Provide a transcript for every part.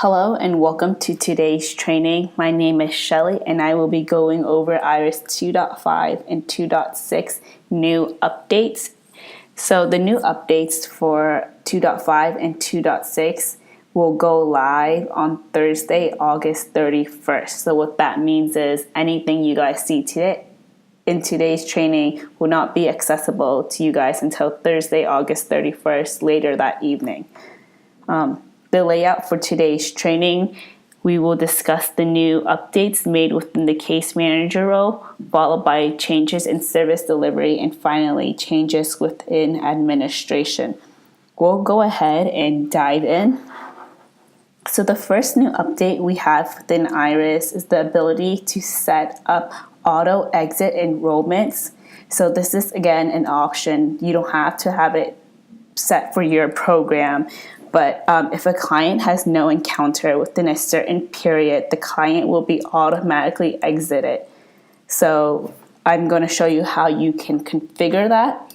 Hello and welcome to today's training. My name is Shelly and I will be going over Iris 2.5 and 2.6 new updates. So the new updates for 2.5 and 2.6 will go live on Thursday, August 31st. So what that means is anything you guys see today in today's training will not be accessible to you guys until Thursday, August 31st, later that evening. The layout for today's training, we will discuss the new updates made within the case manager role, followed by changes in service delivery, and finally changes within administration. We'll go ahead and dive in. So the first new update we have within Iris is the ability to set up auto exit enrollments. So this is again an option. You don't have to have it set for your program. But if a client has no encounter within a certain period, the client will be automatically exited. So I'm going to show you how you can configure that.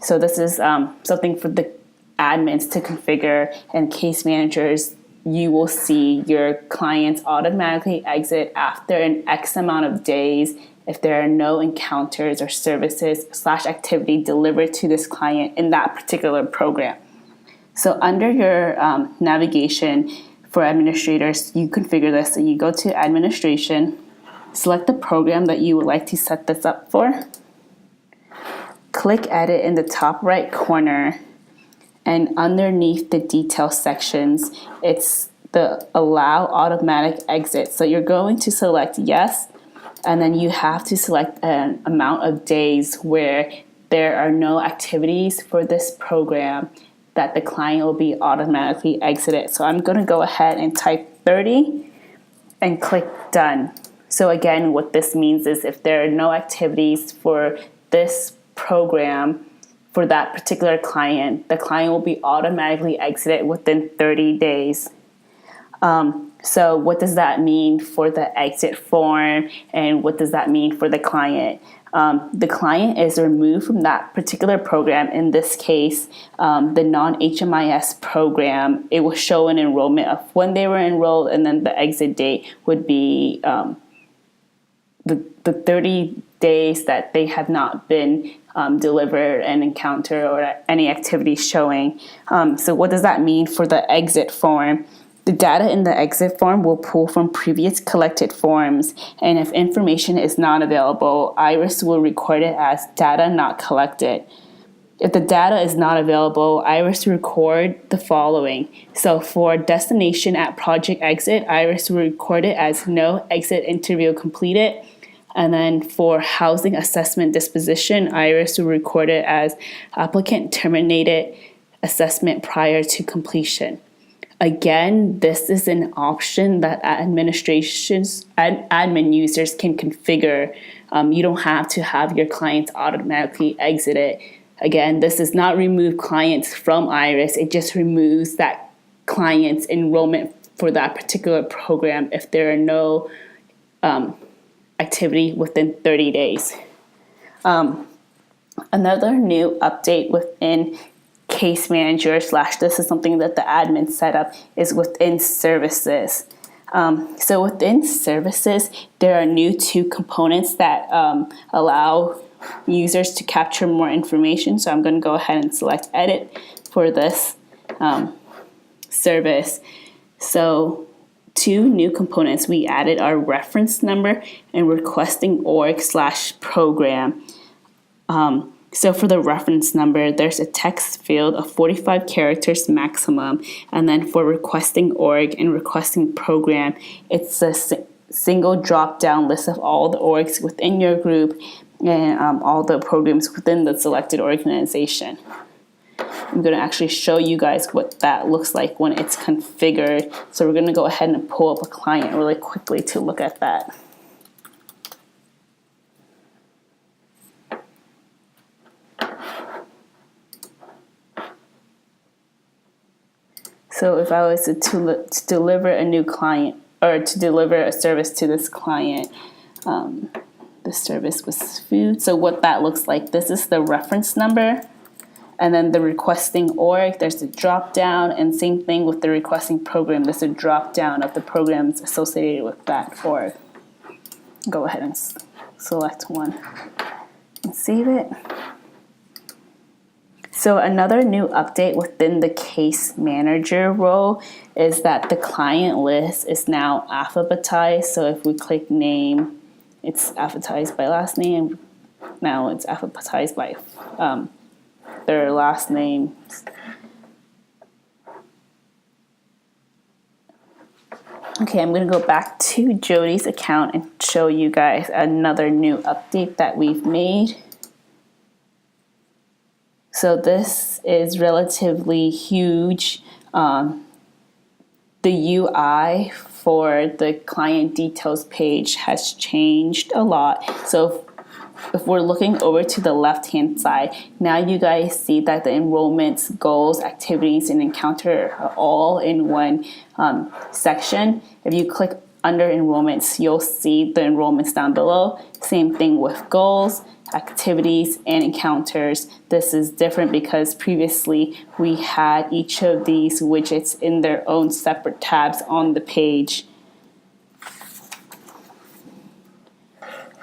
So this is something for the admins to configure, and case managers, you will see your clients automatically exit after an X amount of days if there are no encounters or services / activity delivered to this client in that particular program. So under your navigation for administrators, you configure this. So you go to administration, select the program that you would like to set this up for, click edit in the top right corner, and underneath the detail sections, it's the allow automatic exit. So you're going to select yes, and then you have to select an amount of days where there are no activities for this program that the client will be automatically exited. So I'm going to go ahead and type 30 and click done. So again, what this means is if there are no activities for this program for that particular client, the client will be automatically exited within 30 days. So what does that mean for the exit form, and what does that mean for the client? The client is removed from that particular program. In this case, the non-HMIS program, it will show an enrollment of when they were enrolled, and then the exit date would be the 30 days that they have not been delivered an encounter or any activity showing. So what does that mean for the exit form? The data in the exit form will pull from previous collected forms, and if information is not available, Iris will record it as data not collected. If the data is not available, Iris will record the following. So for destination at project exit, Iris will record it as no exit interview completed. And then for housing assessment disposition, Iris will record it as applicant terminated assessment prior to completion. Again, this is an option that admin users can configure. You don't have to have your clients automatically exited. Again, this does not remove clients from Iris. It just removes that client's enrollment for that particular program if there are no activity within 30 days. Another new update within case manager / this is something that the admin set up is within services. So within services, there are new 2 components that allow users to capture more information. So I'm going to go ahead and select edit for this service. So 2 new components we added are reference number and requesting org / program. So for the reference number, there's a text field of 45 characters maximum. And then for requesting org and requesting program, it's a single drop-down list of all the orgs within your group and all the programs within the selected organization. I'm going to actually show you guys what that looks like when it's configured. So we're going to go ahead and pull up a client really quickly to look at that. So if I was to deliver a new client or to deliver a service to this client, the service was food. So what that looks like, this is the reference number. And then the requesting org, there's a drop down, and same thing with the requesting program. There's a drop down of the programs associated with that org. Go ahead and select one and save it. So another new update within the case manager role is that the client list is now alphabetized. So if we click name, it's alphabetized by last name. Now it's alphabetized by their last names. Okay, I'm going to go back to Jody's account and show you guys another new update that we've made. So this is relatively huge. The UI for the client details page has changed a lot. So if we're looking over to the left-hand side, now you guys see that the enrollments, goals, activities, and encounter are all in one section. If you click under enrollments, you'll see the enrollments down below. Same thing with goals, activities, and encounters. This is different because previously we had each of these widgets in their own separate tabs on the page.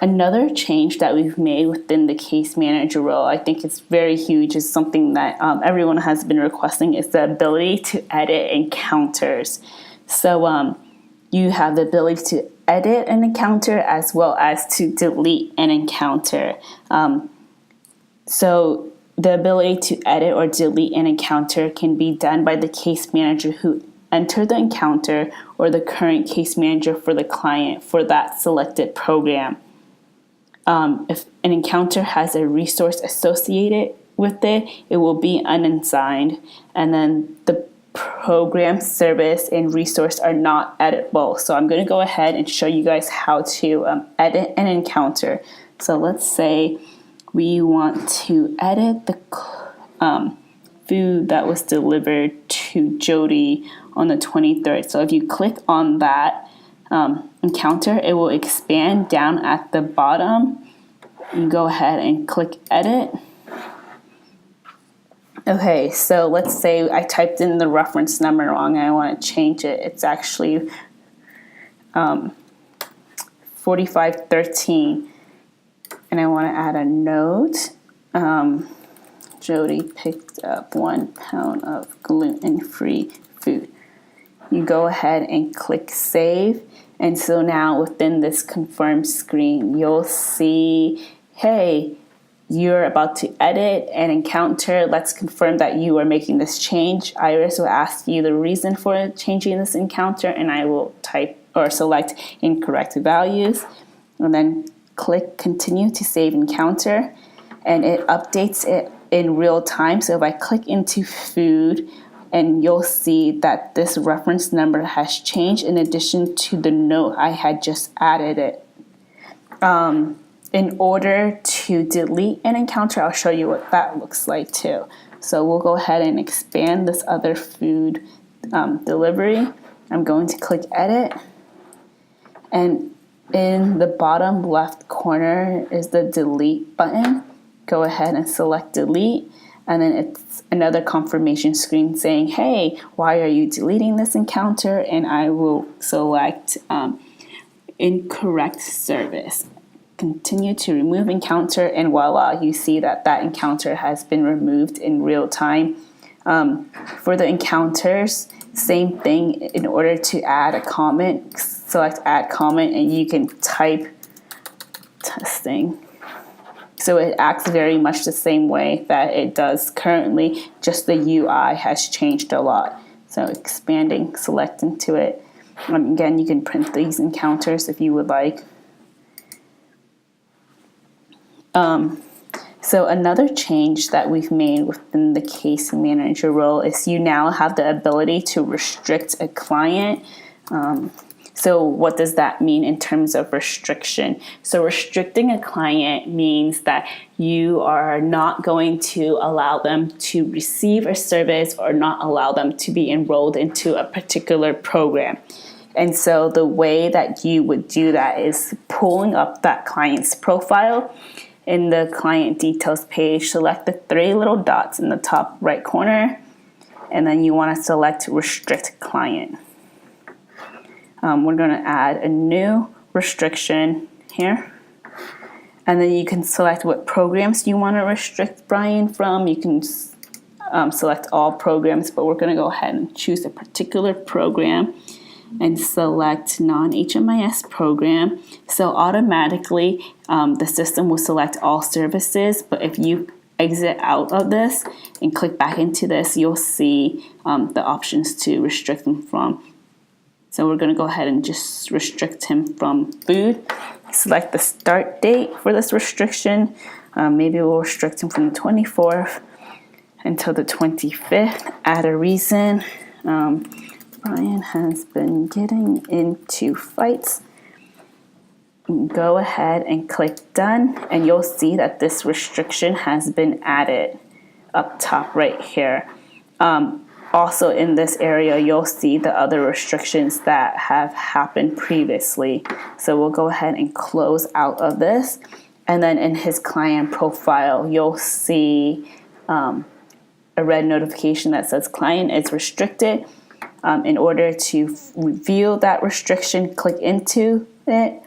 Another change that we've made within the case manager role, I think it's very huge, is something that everyone has been requesting, is the ability to edit encounters. So you have the ability to edit an encounter as well as to delete an encounter. So the ability to edit or delete an encounter can be done by the case manager who entered the encounter or the current case manager for the client for that selected program. If an encounter has a resource associated with it, it will be unassigned, and then the program, service, and resource are not editable. So I'm going to go ahead and show you guys how to edit an encounter. So let's say we want to edit the food that was delivered to Jody on the 23rd. So if you click on that encounter, it will expand down at the bottom. You go ahead and click edit. Okay, so let's say I typed in the reference number wrong and I want to change it. It's actually 4513, and I want to add a note. Jody picked up 1 pound of gluten-free food. You go ahead and click save, and so now within this confirm screen, you'll see, hey, you're about to edit an encounter. Let's confirm that you are making this change. Iris will ask you the reason for changing this encounter, and I will type or select incorrect values, and then click continue to save encounter, and it updates it in real time. So if I click into food, and you'll see that this reference number has changed in addition to the note I had just added it. In order to delete an encounter, I'll show you what that looks like too. So we'll go ahead and expand this other food delivery. I'm going to click edit, and in the bottom left corner is the delete button. Go ahead and select delete, and then it's another confirmation screen saying, hey, why are you deleting this encounter? And I will select incorrect service. Continue to remove encounter, and voila, you see that that encounter has been removed in real time. For the encounters, same thing. In order to add a comment, select add comment, and you can type testing. So it acts very much the same way that it does currently, just the UI has changed a lot. So expanding, select into it. Again, you can print these encounters if you would like. So another change that we've made within the case manager role is you now have the ability to restrict a client. So what does that mean in terms of restriction? So restricting a client means that you are not going to allow them to receive a service or not allow them to be enrolled into a particular program. And so the way that you would do that is pulling up that client's profile. in the client details page, select the 3 little dots in the top right corner, and then you want to select restrict client. We're going to add a new restriction here. And then you can select what programs you want to restrict Brian from. You can select all programs, but we're going to go ahead and choose a particular program and select non-HMIS program. So automatically the system will select all services, but if you exit out of this and click back into this, you'll see the options to restrict them from. So we're going to go ahead and just restrict him from food. Select the start date for this restriction. Maybe we'll restrict him from the 24th until the 25th. Add a reason. Brian has been getting into fights. Go ahead and click done, and you'll see that this restriction has been added up top right here. Also in this area, you'll see the other restrictions that have happened previously. So we'll go ahead and close out of this. And then in his client profile, you'll see a red notification that says client is restricted. In order to view that restriction, click into it.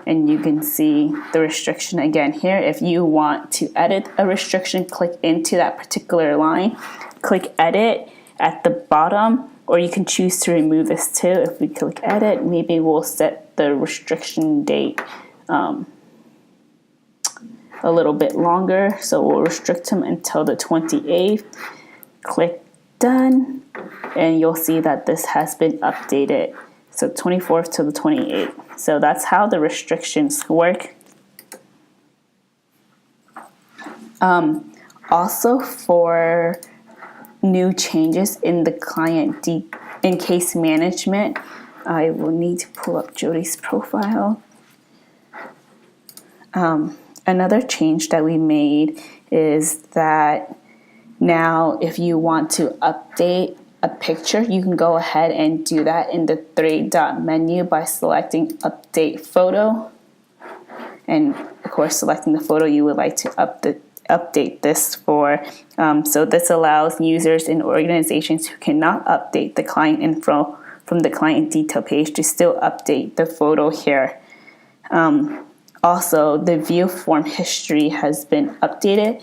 And you can see the restriction again here. If you want to edit a restriction, click into that particular line. Click edit at the bottom, or you can choose to remove this too. If we click edit, maybe we'll set the restriction date a little bit longer. So we'll restrict him until the 28th. Click done, and you'll see that this has been updated. So 24th to the 28th. So that's how the restrictions work. Also for new changes in the client in case management, I will need to pull up Jody's profile. Another change that we made is that now if you want to update a picture, you can go ahead and do that in the 3-dot menu by selecting update photo, and of course selecting the photo you would like to update this for. So this allows users and organizations who cannot update the client info from the client detail page to still update the photo here. Also, the view form history has been updated.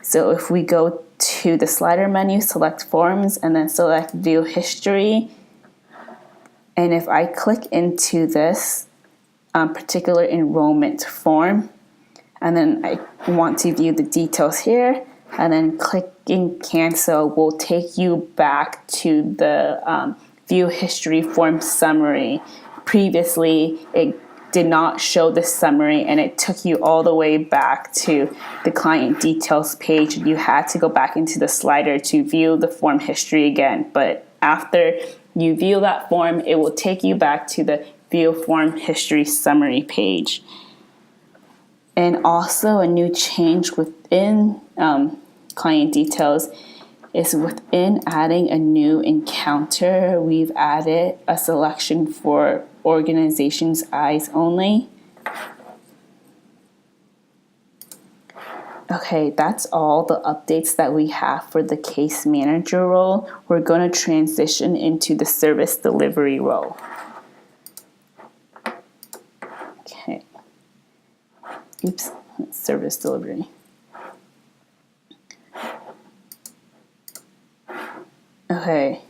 So if we go to the slider menu, select forms, and then select view history, and if I click into this particular enrollment form, and then I want to view the details here, and then clicking cancel will take you back to the view history form summary. Previously, it did not show the summary, and it took you all the way back to the client details page. You had to go back into the slider to view the form history again. But after you view that form, it will take you back to the view form history summary page. And also a new change within client details is within adding a new encounter, we've added a selection for organizations eyes only. Okay, that's all the updates that we have for the case manager role. We're going to transition into the service delivery role. Okay. Oops, service delivery. Okay,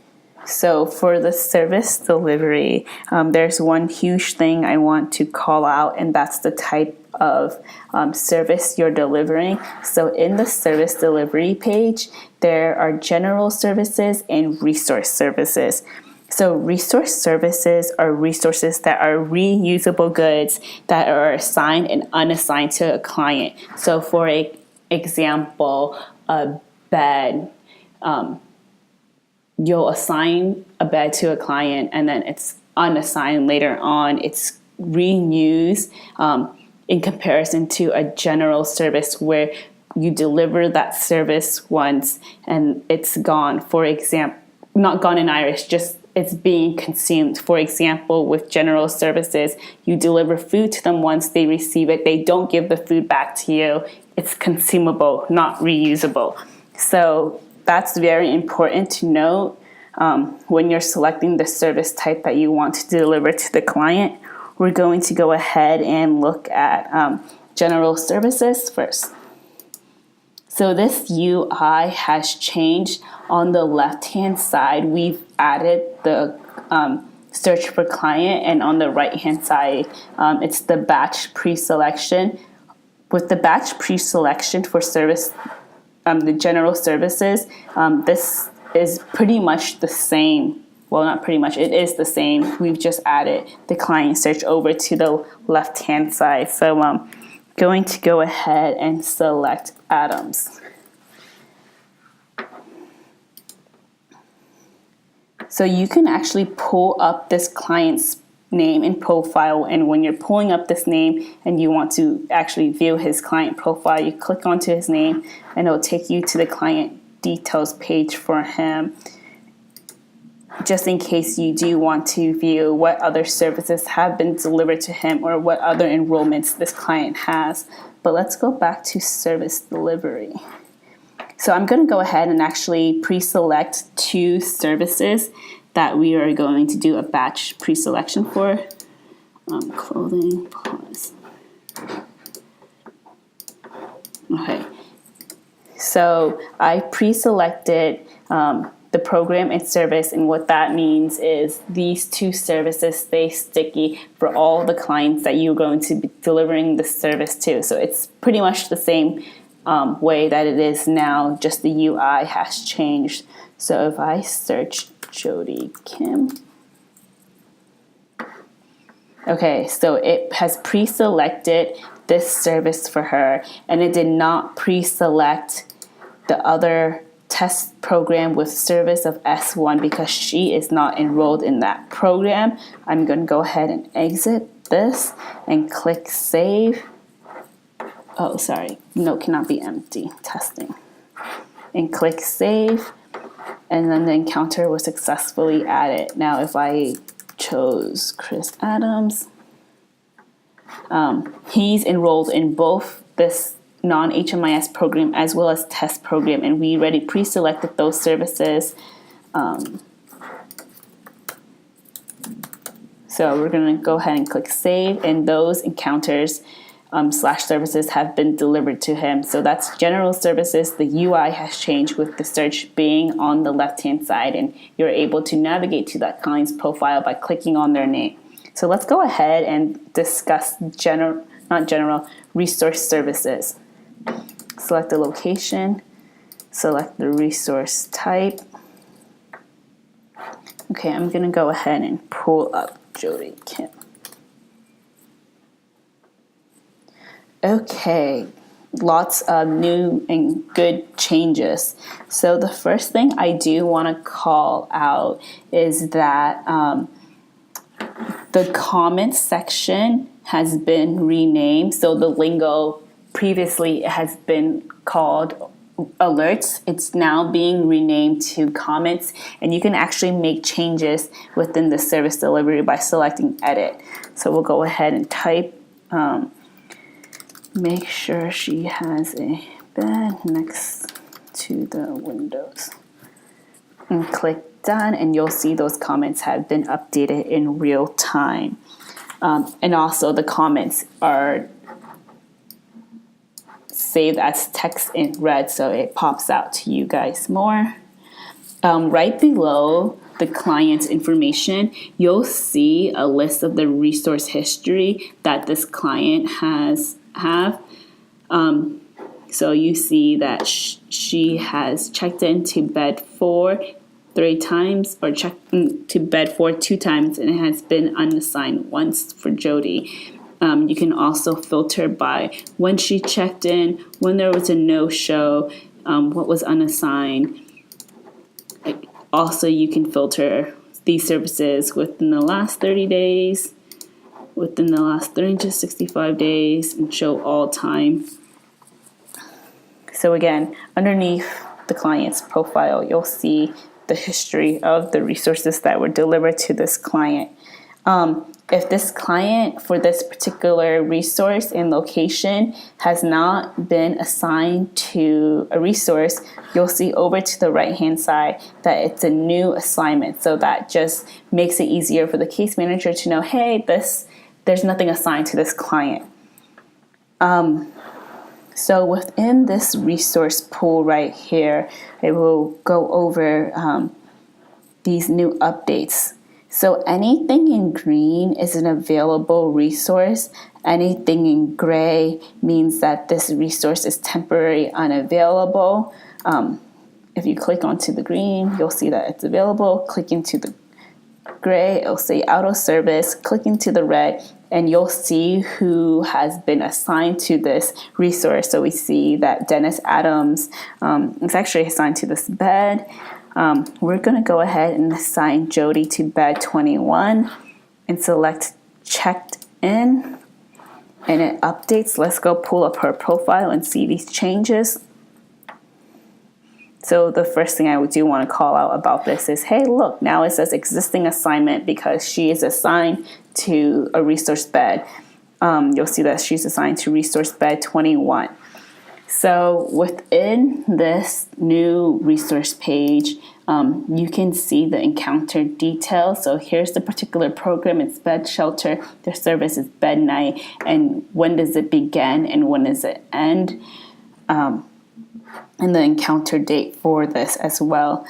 so for the service delivery, there's one huge thing I want to call out, and that's the type of service you're delivering. So in the service delivery page, there are general services and resource services. So resource services are resources that are reusable goods that are assigned and unassigned to a client. So for example, a bed, you'll assign a bed to a client and then it's unassigned later on. It's reused in comparison to a general service where you deliver that service once and it's gone. For example, not gone in Irish, just it's being consumed. For example, with general services, you deliver food to them once they receive it. They don't give the food back to you. It's consumable, not reusable. So that's very important to note when you're selecting the service type that you want to deliver to the client. We're going to go ahead and look at general services first. So this UI has changed. On the left-hand side, we've added the search for client, and on the right-hand side, it's the batch pre-selection. With the batch pre-selection for service, the general services, this is pretty much the same. Well, not pretty much, it is the same. We've just added the client search over to the left-hand side. So I'm going to go ahead and select Adams. So you can actually pull up this client's name and profile, and when you're pulling up this name and you want to actually view his client profile, you click onto his name and it'll take you to the client details page for him, just in case you do want to view what other services have been delivered to him or what other enrollments this client has. But let's go back to service delivery. So I'm going to go ahead and actually pre-select 2 services that we are going to do a batch pre-selection for. Clothing, pause. Okay. So I pre-selected the program and service, and what that means is these 2 services stay sticky for all the clients that you're going to be delivering the service to. So it's pretty much the same way that it is now, just the UI has changed. So if I search Jody Kim, okay, so it has pre-selected this service for her, and it did not pre-select the other test program with service of S1 because she is not enrolled in that program. I'm going to go ahead and exit this and click save. Oh, sorry, no, cannot be empty, testing. And click save, and then the encounter was successfully added. Now, if I chose Chris Adams, he's enrolled in both this non-HMIS program as well as test program, and we already pre-selected those services. So we're going to go ahead and click save, and those encounters slash services have been delivered to him. So that's general services. The UI has changed with the search being on the left-hand side, and you're able to navigate to that client's profile by clicking on their name. So let's go ahead and discuss resource services. Select the location, select the resource type. Okay, I'm going to go ahead and pull up Jody Kim. Okay, lots of new and good changes. So the first thing I do want to call out is that the comments section has been renamed. So the lingo previously has been called alerts. It's now being renamed to comments, and you can actually make changes within the service delivery by selecting edit. So we'll go ahead and type make sure she has a bed next to the windows, and click done, and you'll see those comments have been updated in real time. And also the comments are saved as text in red, so it pops out to you guys more. Right below the client's information, you'll see a list of the resource history that this client have. So you see that she has checked into bed 4 3 times, or checked into bed 4 2 times, and it has been unassigned once for Jody. You can also filter by when she checked in, when there was a no-show, what was unassigned. Also, you can filter these services within the last 30 days, within the last 365 days, and show all time. So again, underneath the client's profile, you'll see the history of the resources that were delivered to this client. If this client for this particular resource and location has not been assigned to a resource, you'll see over to the right hand side that it's a new assignment. So that just makes it easier for the case manager to know, hey, there's nothing assigned to this client. So within this resource pool right here, it will go over these new updates. So anything in green is an available resource. Anything in gray means that this resource is temporarily unavailable. If you click onto the green, you'll see that it's available. Click into the gray, it'll say out of service. Click into the red, and you'll see who has been assigned to this resource. So we see that Dennis Adams is actually assigned to this bed. We're going to go ahead and assign Jody to bed 21 and select checked in, and it updates. Let's go pull up her profile and see these changes. So the first thing I do want to call out about this is, hey, look, now it says existing assignment because she is assigned to a resource bed. You'll see that she's assigned to resource bed 21. So within this new resource page, you can see the encounter details. So here's the particular program. It's bed shelter. The service is bed night. And when does it begin and when does it end? And the encounter date for this as well.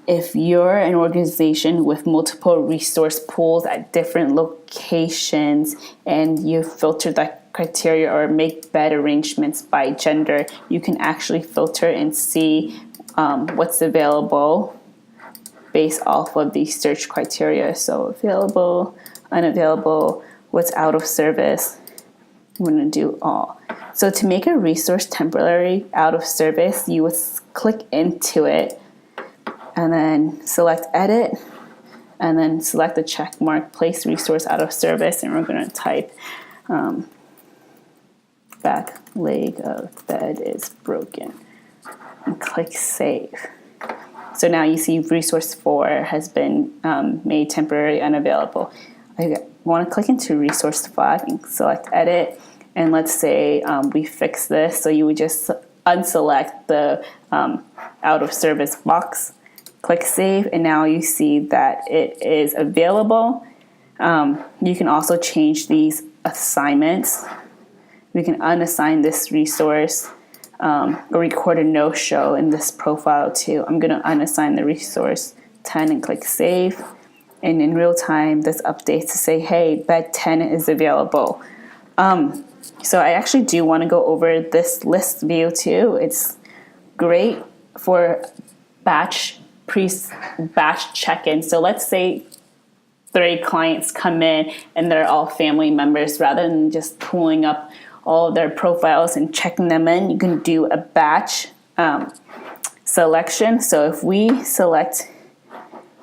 If you're an organization with multiple resource pools at different locations and you filter that criteria or make bed arrangements by gender, you can actually filter and see what's available based off of these search criteria. So available, unavailable, what's out of service. I'm going to do all. So to make a resource temporary out of service, you would click into it and then select edit and then select the check mark, place resource out of service, and we're going to type back leg of bed is broken and click save. So now you see resource 4 has been made temporarily unavailable. I want to click into resource 5 and select edit. And let's say we fix this. So you would just unselect the out of service box, click save, and now you see that it is available. You can also change these assignments. We can unassign this resource or record a no-show in this profile too. I'm going to unassign the resource 10 and click save. And in real time, this updates to say, hey, bed 10 is available. So I actually do want to go over this list view too. It's great for batch check-in. So let's say 3 clients come in and they're all family members. Rather than just pulling up all their profiles and checking them in, you can do a batch selection. So if we select,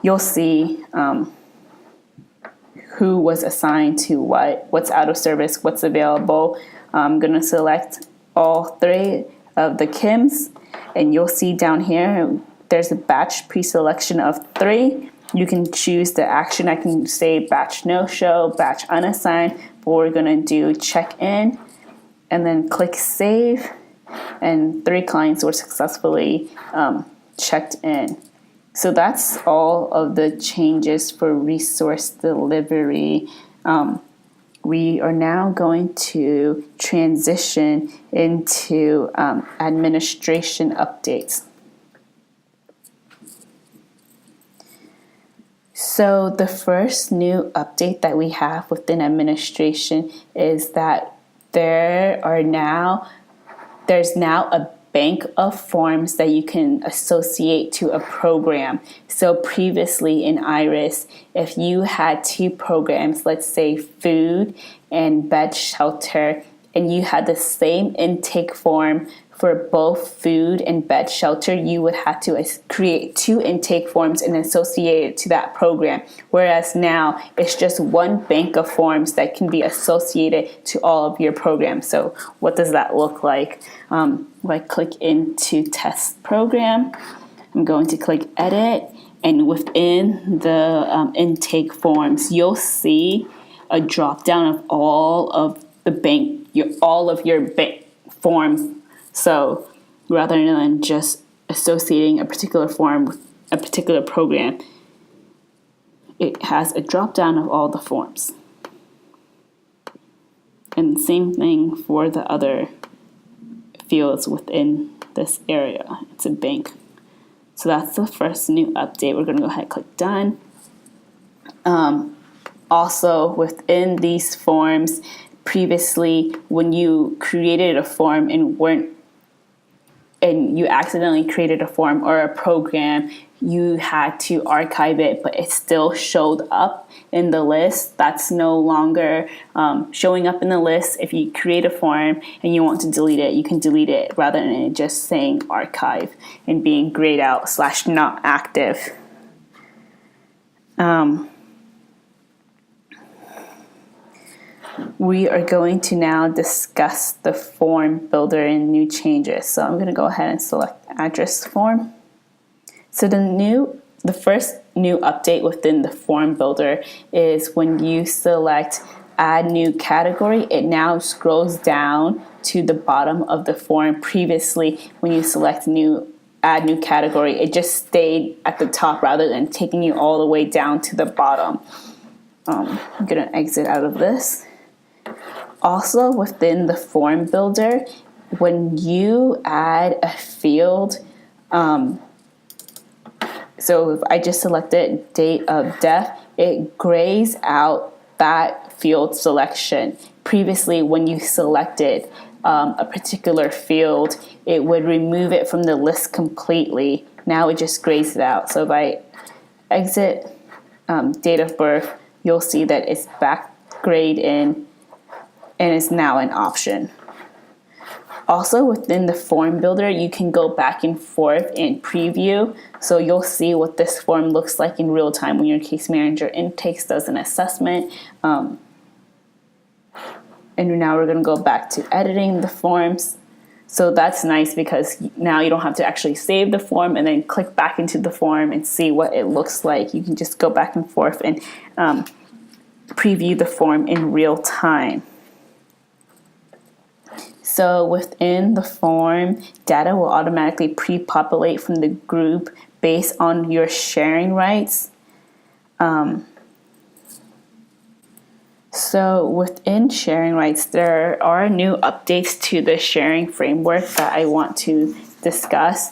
you'll see who was assigned to what's out of service, what's available. I'm going to select all 3 of the Kims, and you'll see down here there's a batch pre-selection of 3. You can choose the action. I can say batch no-show, batch unassigned, but we're going to do check-in and then click save, and 3 clients were successfully checked in. So that's all of the changes for resource delivery. We are now going to transition into administration updates. So the first new update that we have within administration is that there's now a bank of forms that you can associate to a program. So previously in Iris, if you had 2 programs, let's say food and bed shelter, and you had the same intake form for both food and bed shelter, you would have to create 2 intake forms and associate it to that program. Whereas now it's just one bank of forms that can be associated to all of your programs. So what does that look like? I click into test program. I'm going to click edit, and within the intake forms, you'll see a drop down of all of your bank form. So rather than just associating a particular form with a particular program, it has a drop down of all the forms. And same thing for the other fields within this area. It's a bank. So that's the first new update. We're going to go ahead and click done. Also, within these forms, previously when you created a form and you accidentally created a form or a program, you had to archive it, but it still showed up in the list. That's no longer showing up in the list. If you create a form and you want to delete it, you can delete it rather than it just saying archive and being grayed out / not active. We are going to now discuss the form builder and new changes. So I'm going to go ahead and select address form. So the first new update within the form builder is when you select add new category, it now scrolls down to the bottom of the form. Previously, when you select add new category, it just stayed at the top rather than taking you all the way down to the bottom. I'm going to exit out of this. Also, within the form builder, when you add a field, so if I just selected date of death, it grays out that field selection. Previously, when you selected a particular field, it would remove it from the list completely. Now it just grays it out. So if I exit date of birth, you'll see that it's back grayed in and is now an option. Also, within the form builder, you can go back and forth and preview. So you'll see what this form looks like in real time when your case manager intakes does an assessment. And now we're going to go back to editing the forms. So that's nice because now you don't have to actually save the form and then click back into the form and see what it looks like. You can just go back and forth and preview the form in real time. So within the form, data will automatically pre-populate from the group based on your sharing rights. So within sharing rights, there are new updates to the sharing framework that I want to discuss.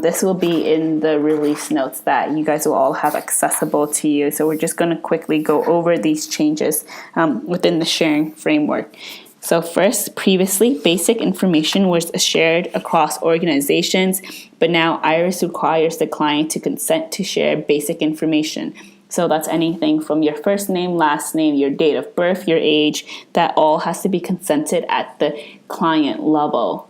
This will be in the release notes that you guys will all have accessible to you. So we're just going to quickly go over these changes within the sharing framework. So first, previously, basic information was shared across organizations, but now IRIS requires the client to consent to share basic information. So that's anything from your first name, last name, your date of birth, your age, that all has to be consented at the client level.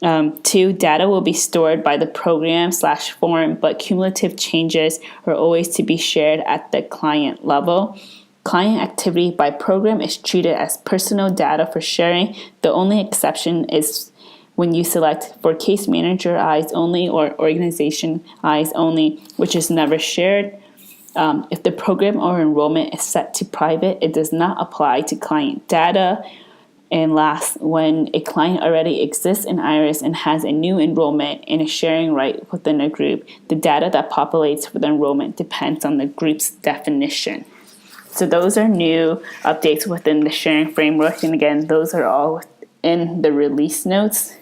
2, data will be stored by the program / form, but cumulative changes are always to be shared at the client level. Client activity by program is treated as personal data for sharing. The only exception is when you select for case manager eyes only or organization eyes only, which is never shared. If the program or enrollment is set to private, it does not apply to client data. And last, when a client already exists in IRIS and has a new enrollment and a sharing right within a group, the data that populates for the enrollment depends on the group's definition. So those are new updates within the sharing framework. And again, those are all in the release notes.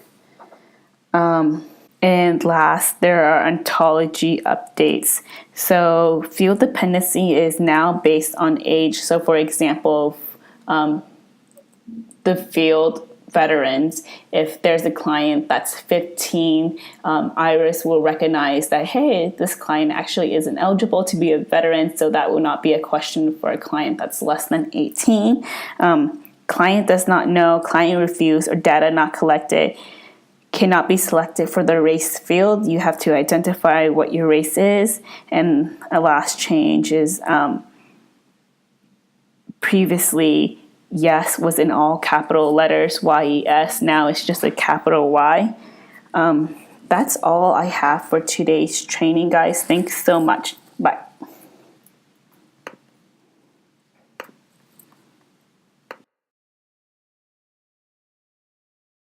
And last, there are ontology updates. So field dependency is now based on age. So for example, the field veterans, if there's a client that's 15, IRIS will recognize that, hey, this client actually isn't eligible to be a veteran, so that will not be a question for a client that's less than 18. Client does not know, client refused, or data not collected cannot be selected for the race field. You have to identify what your race is. And a last change is previously, yes was in all capital letters, YES. Now it's just a capital Y. That's all I have for today's training, guys. Thanks so much. Bye.